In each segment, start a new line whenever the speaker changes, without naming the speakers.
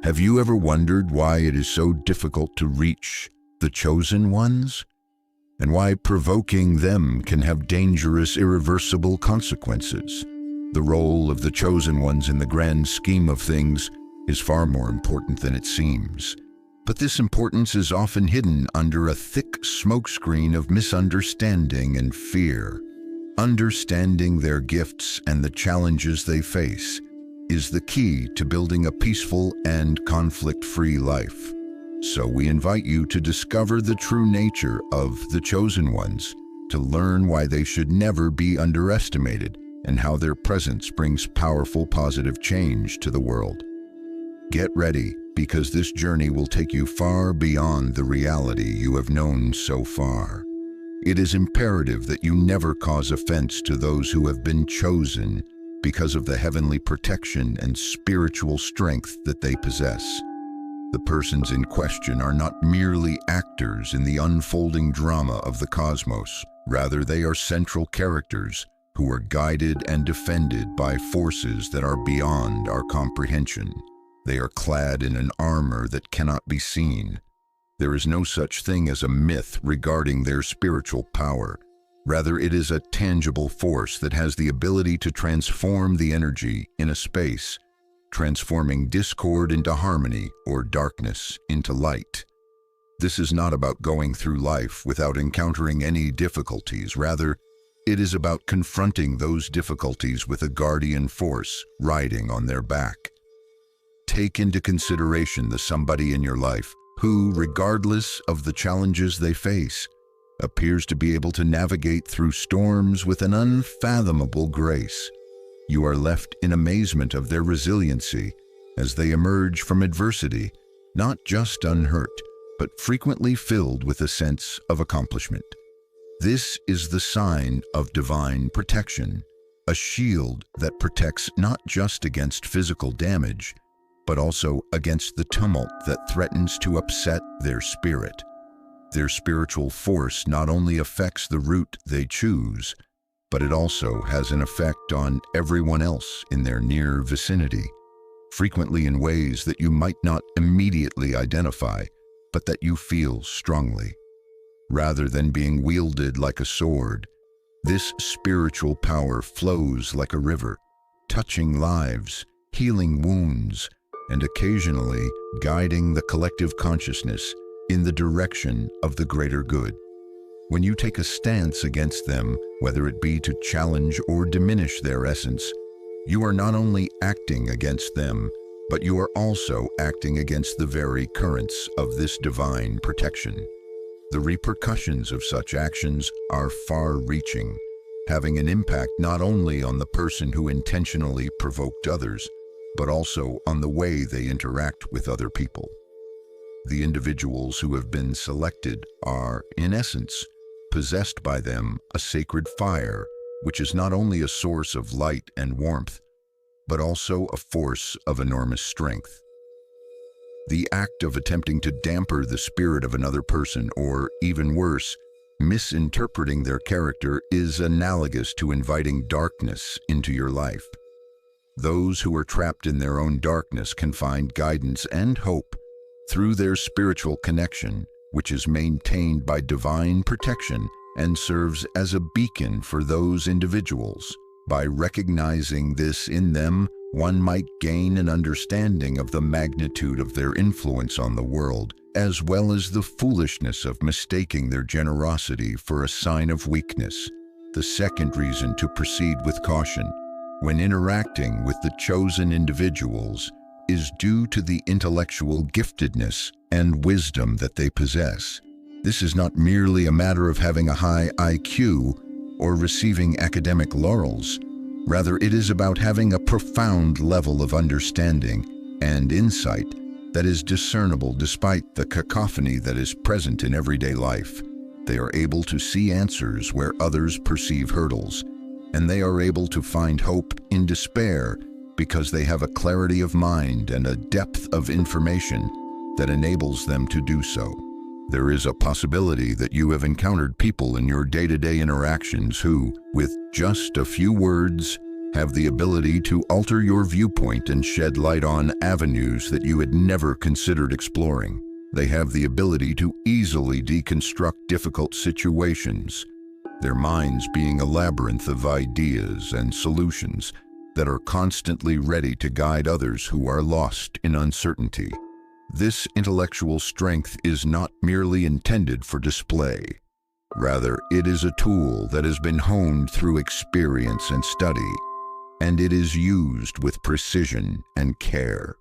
Have you ever wondered why it is so difficult to reach the chosen ones? And why provoking them can have dangerous, irreversible consequences? The role of the chosen ones in the grand scheme of things is far more important than it seems. But this importance is often hidden under a thick smokescreen of misunderstanding and fear. Understanding their gifts and the challenges they face is the key to building a peaceful and conflict-free life. So we invite you to discover the true nature of the chosen ones, to learn why they should never be underestimated and how their presence brings powerful positive change to the world. Get ready, because this journey will take you far beyond the reality you have known so far. It is imperative that you never cause offense to those who have been chosen because of the heavenly protection and spiritual strength that they possess. The persons in question are not merely actors in the unfolding drama of the cosmos. Rather, they are central characters who are guided and defended by forces that are beyond our comprehension. They are clad in an armor that cannot be seen. There is no such thing as a myth regarding their spiritual power. Rather, it is a tangible force that has the ability to transform the energy in a space, transforming discord into harmony or darkness into light. This is not about going through life without encountering any difficulties. Rather, it is about confronting those difficulties with a guardian force riding on their back. Take into consideration the somebody in your life who, regardless of the challenges they face, appears to be able to navigate through storms with an unfathomable grace. You are left in amazement of their resiliency as they emerge from adversity, not just unhurt, but frequently filled with a sense of accomplishment. This is the sign of divine protection, a shield that protects not just against physical damage, but also against the tumult that threatens to upset their spirit. Their spiritual force not only affects the route they choose, but it also has an effect on everyone else in their near vicinity, frequently in ways that you might not immediately identify, but that you feel strongly. Rather than being wielded like a sword, this spiritual power flows like a river, touching lives, healing wounds, and occasionally guiding the collective consciousness in the direction of the greater good. When you take a stance against them, whether it be to challenge or diminish their essence, you are not only acting against them, but you are also acting against the very currents of this divine protection. The repercussions of such actions are far-reaching, having an impact not only on the person who intentionally provoked others, but also on the way they interact with other people. The individuals who have been selected are, in essence, possessed by them a sacred fire, which is not only a source of light and warmth, but also a force of enormous strength. The act of attempting to dampen the spirit of another person, or even worse, misinterpreting their character, is analogous to inviting darkness into your life. Those who are trapped in their own darkness can find guidance and hope through their spiritual connection, which is maintained by divine protection and serves as a beacon for those individuals. By recognizing this in them, one might gain an understanding of the magnitude of their influence on the world, as well as the foolishness of mistaking their generosity for a sign of weakness. The second reason to proceed with caution when interacting with the chosen individuals is due to the intellectual giftedness and wisdom that they possess. This is not merely a matter of having a high IQ or receiving academic laurels. Rather, it is about having a profound level of understanding and insight that is discernible despite the cacophony that is present in everyday life. They are able to see answers where others perceive hurdles, and they are able to find hope in despair because they have a clarity of mind and a depth of information that enables them to do so. There is a possibility that you have encountered people in your day-to-day interactions who, with just a few words, have the ability to alter your viewpoint and shed light on avenues that you had never considered exploring. They have the ability to easily deconstruct difficult situations, their minds being a labyrinth of ideas and solutions that are constantly ready to guide others who are lost in uncertainty. This intellectual strength is not merely intended for display. Rather, it is a tool that has been honed through experience and study, and it is used with precision and care.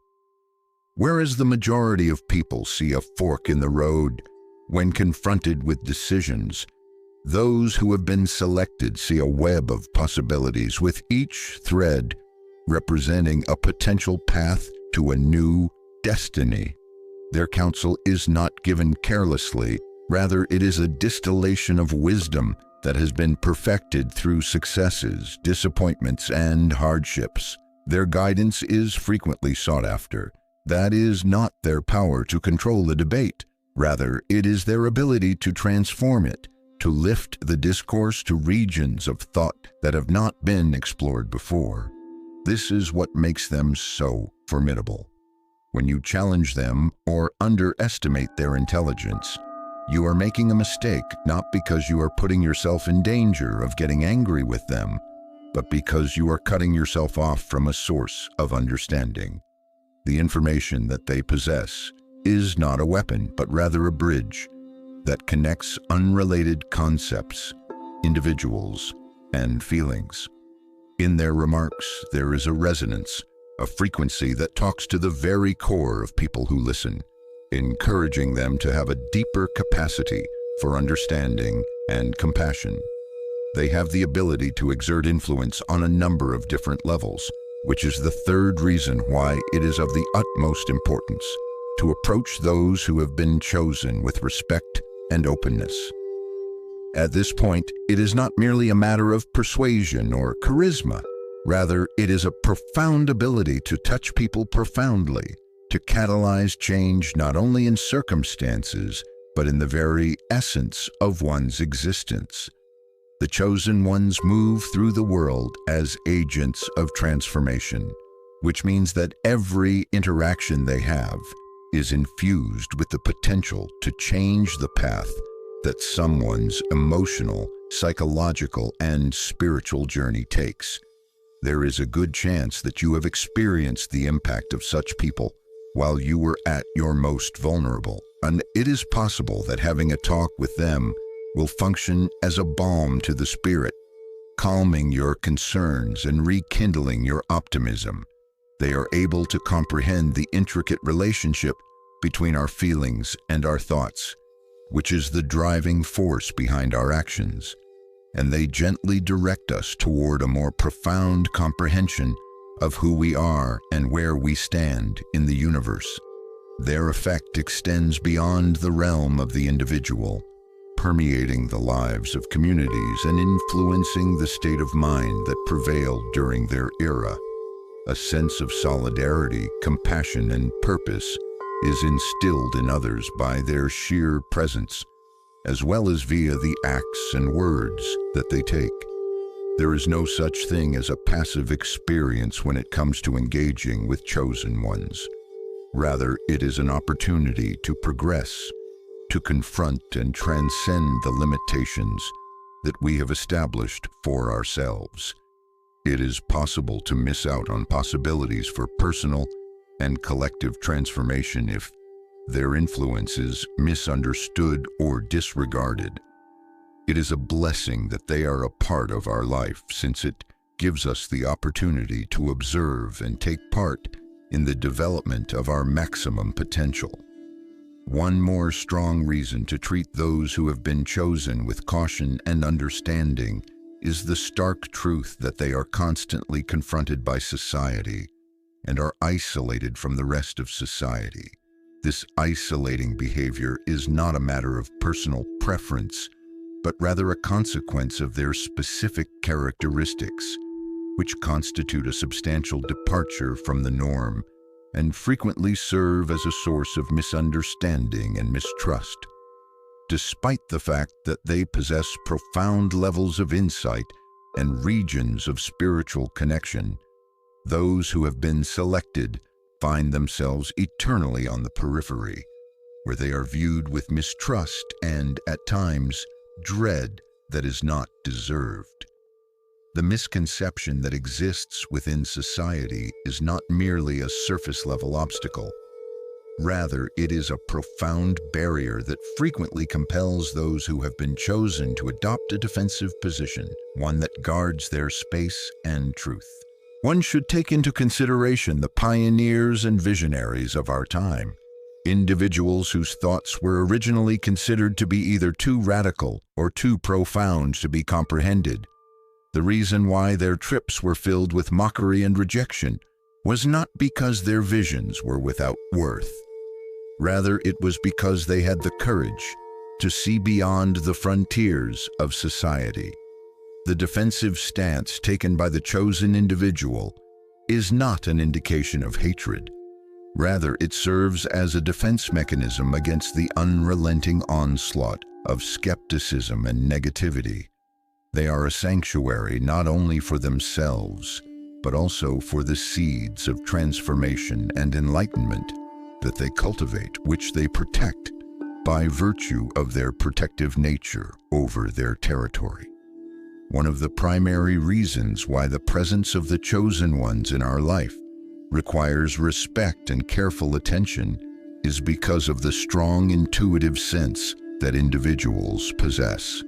Whereas the majority of people see a fork in the road when confronted with decisions, those who have been selected see a web of possibilities, with each thread representing a potential path to a new destiny. Their counsel is not given carelessly. Rather, it is a distillation of wisdom that has been perfected through successes, disappointments, and hardships. Their guidance is frequently sought after. That is not their power to control the debate. Rather, it is their ability to transform it, to lift the discourse to regions of thought that have not been explored before. This is what makes them so formidable. When you challenge them or underestimate their intelligence, you are making a mistake, not because you are putting yourself in danger of getting angry with them, but because you are cutting yourself off from a source of understanding. The information that they possess is not a weapon, but rather a bridge that connects unrelated concepts, individuals, and feelings. In their remarks, there is a resonance, a frequency that talks to the very core of people who listen, encouraging them to have a deeper capacity for understanding and compassion. They have the ability to exert influence on a number of different levels, which is the third reason why it is of the utmost importance to approach those who have been chosen with respect and openness. At this point, it is not merely a matter of persuasion or charisma. Rather, it is a profound ability to touch people profoundly, to catalyze change not only in circumstances, but in the very essence of one's existence. The chosen ones move through the world as agents of transformation, which means that every interaction they have is infused with the potential to change the path that someone's emotional, psychological, and spiritual journey takes. There is a good chance that you have experienced the impact of such people while you were at your most vulnerable, and it is possible that having a talk with them will function as a balm to the spirit, calming your concerns and rekindling your optimism. They are able to comprehend the intricate relationship between our feelings and our thoughts, which is the driving force behind our actions, and they gently direct us toward a more profound comprehension of who we are and where we stand in the universe. Their effect extends beyond the realm of the individual, permeating the lives of communities and influencing the state of mind that prevailed during their era. A sense of solidarity, compassion, and purpose is instilled in others by their sheer presence, as well as via the acts and words that they take. There is no such thing as a passive experience when it comes to engaging with chosen ones. Rather, it is an opportunity to progress, to confront and transcend the limitations that we have established for ourselves. It is possible to miss out on possibilities for personal and collective transformation if their influence is misunderstood or disregarded. It is a blessing that they are a part of our life, since it gives us the opportunity to observe and take part in the development of our maximum potential. One more strong reason to treat those who have been chosen with caution and understanding is the stark truth that they are constantly confronted by society and are isolated from the rest of society. This isolating behavior is not a matter of personal preference, but rather a consequence of their specific characteristics, which constitute a substantial departure from the norm and frequently serve as a source of misunderstanding and mistrust. Despite the fact that they possess profound levels of insight and regions of spiritual connection. Those who have been selected find themselves eternally on the periphery, where they are viewed with mistrust and, at times, dread that is not deserved. The misconception that exists within society is not merely a surface-level obstacle. Rather, it is a profound barrier that frequently compels those who have been chosen to adopt a defensive position, one that guards their space and truth. One should take into consideration the pioneers and visionaries of our time, individuals whose thoughts were originally considered to be either too radical or too profound to be comprehended. The reason why their trips were filled with mockery and rejection was not because their visions were without worth. Rather, it was because they had the courage to see beyond the frontiers of society. The defensive stance taken by the chosen individual is not an indication of hatred. Rather, it serves as a defense mechanism against the unrelenting onslaught of skepticism and negativity. They are a sanctuary not only for themselves, but also for the seeds of transformation and enlightenment that they cultivate, which they protect by virtue of their protective nature over their territory. One of the primary reasons why the presence of the chosen ones in our life requires respect and careful attention is because of the strong intuitive sense that individuals possess.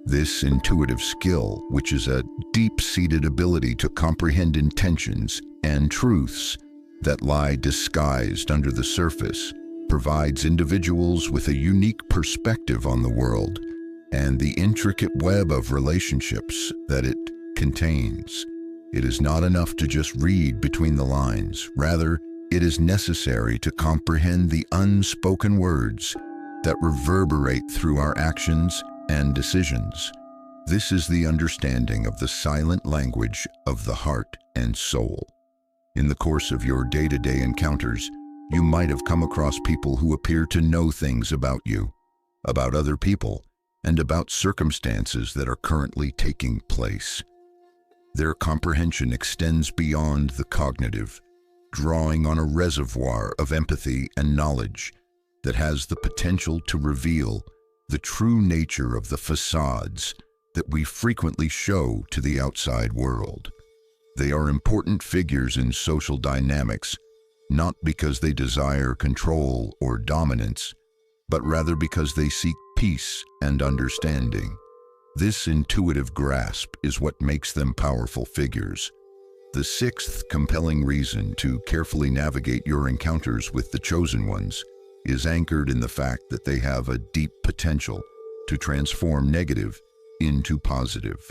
This intuitive skill, which is a deep-seated ability to comprehend intentions and truths that lie disguised under the surface, provides individuals with a unique perspective on the world and the intricate web of relationships that it contains. It is not enough to just read between the lines. Rather, it is necessary to comprehend the unspoken words that reverberate through our actions and decisions. This is the understanding of the silent language of the heart and soul. In the course of your day-to-day encounters, you might have come across people who appear to know things about you, about other people, and about circumstances that are currently taking place. Their comprehension extends beyond the cognitive, drawing on a reservoir of empathy and knowledge that has the potential to reveal the true nature of the facades that we frequently show to the outside world. They are important figures in social dynamics, not because they desire control or dominance, but rather because they seek peace and understanding. This intuitive grasp is what makes them powerful figures. The sixth compelling reason to carefully navigate your encounters with the chosen ones is anchored in the fact that they have a deep potential to transform negative into positive.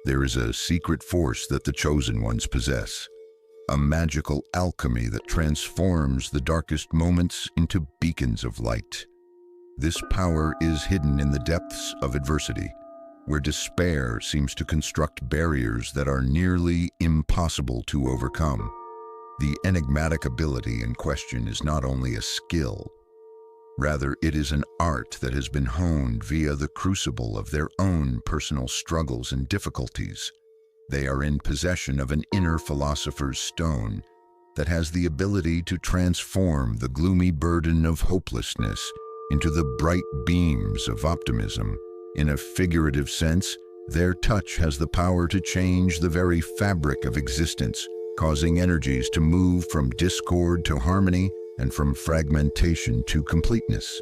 There is a secret force that the chosen ones possess, a magical alchemy that transforms the darkest moments into beacons of light. This power is hidden in the depths of adversity, where despair seems to construct barriers that are nearly impossible to overcome. The enigmatic ability in question is not only a skill, rather it is an art that has been honed via the crucible of their own personal struggles and difficulties. They are in possession of an inner philosopher's stone that has the ability to transform the gloomy burden of hopelessness into the bright beams of optimism. In a figurative sense, their touch has the power to change the very fabric of existence, causing energies to move from discord to harmony and from fragmentation to completeness.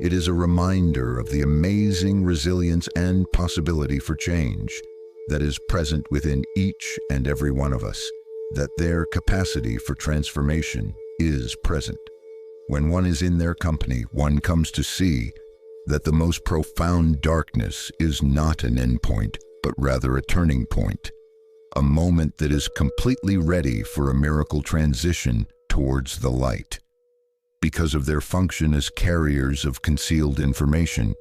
It is a reminder of the amazing resilience and possibility for change that is present within each and every one of us, that their capacity for transformation is present. When one is in their company, one comes to see that the most profound darkness is not an endpoint, but rather a turning point, a moment that is completely ready for a miracle transition towards the light. Because of their function as carriers of concealed information,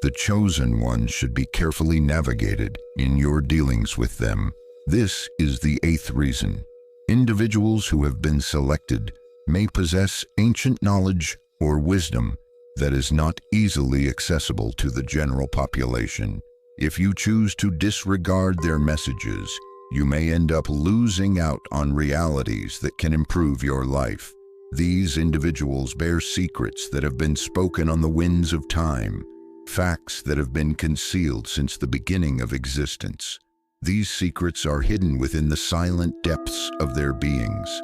the chosen ones should be carefully navigated in your dealings with them. This is the eighth reason. Individuals who have been selected may possess ancient knowledge or wisdom that is not easily accessible to the general population. If you choose to disregard their messages, you may end up losing out on realities that can improve your life. These individuals bear secrets that have been spoken on the winds of time, facts that have been concealed since the beginning of existence. These secrets are hidden within the silent depths of their beings.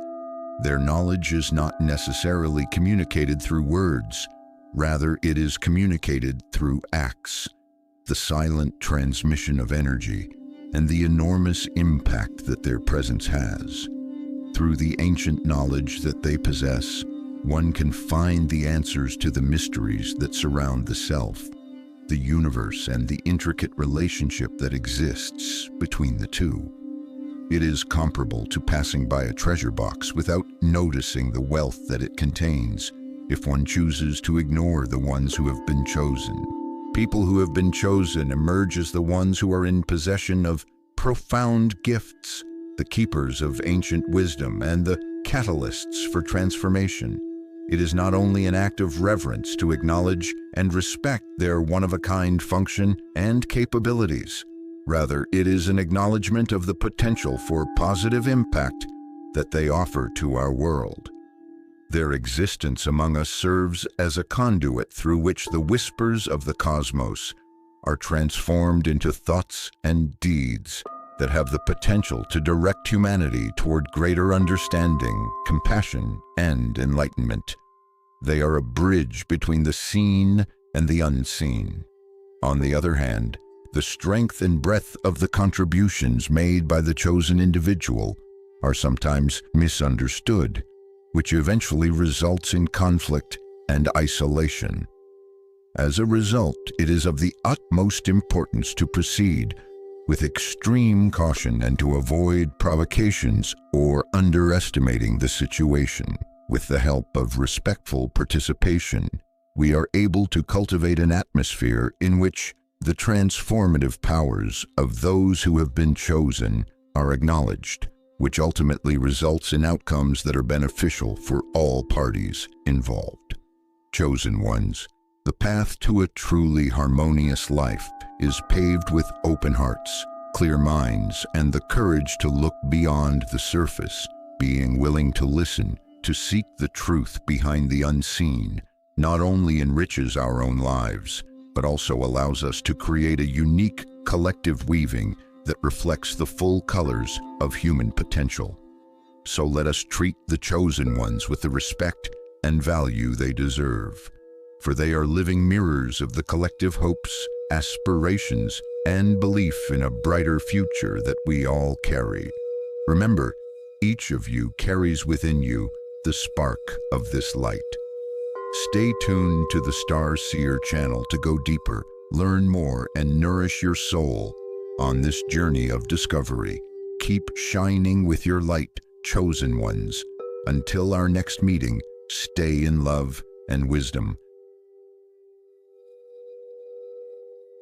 Their knowledge is not necessarily communicated through words. Rather, it is communicated through acts, the silent transmission of energy, and the enormous impact that their presence has. Through the ancient knowledge that they possess, one can find the answers to the mysteries that surround the self, the universe, and the intricate relationship that exists between the two. It is comparable to passing by a treasure box without noticing the wealth that it contains, if one chooses to ignore the ones who have been chosen. People who have been chosen emerge as the ones who are in possession of profound gifts, the keepers of ancient wisdom, and the catalysts for transformation. It is not only an act of reverence to acknowledge and respect their one-of-a-kind function and capabilities. Rather, it is an acknowledgement of the potential for positive impact that they offer to our world. Their existence among us serves as a conduit through which the whispers of the cosmos are transformed into thoughts and deeds that have the potential to direct humanity toward greater understanding, compassion, and enlightenment. They are a bridge between the seen and the unseen. On the other hand, the strength and breadth of the contributions made by the chosen individual are sometimes misunderstood, which eventually results in conflict and isolation. As a result, it is of the utmost importance to proceed with extreme caution and to avoid provocations or underestimating the situation. With the help of respectful participation, we are able to cultivate an atmosphere in which the transformative powers of those who have been chosen are acknowledged, which ultimately results in outcomes that are beneficial for all parties involved. Chosen ones, the path to a truly harmonious life is paved with open hearts, clear minds, and the courage to look beyond the surface. Being willing to listen, to seek the truth behind the unseen, not only enriches our own lives, but also allows us to create a unique collective weaving that reflects the full colors of human potential. So let us treat the chosen ones with the respect and value they deserve, for they are living mirrors of the collective hopes, aspirations, and belief in a brighter future that we all carry. Remember, each of you carries within you the spark of this light. Stay tuned to the Starseer channel to go deeper, learn more, and nourish your soul on this journey of discovery. Keep shining with your light, chosen ones. Until our next meeting, stay in love and wisdom.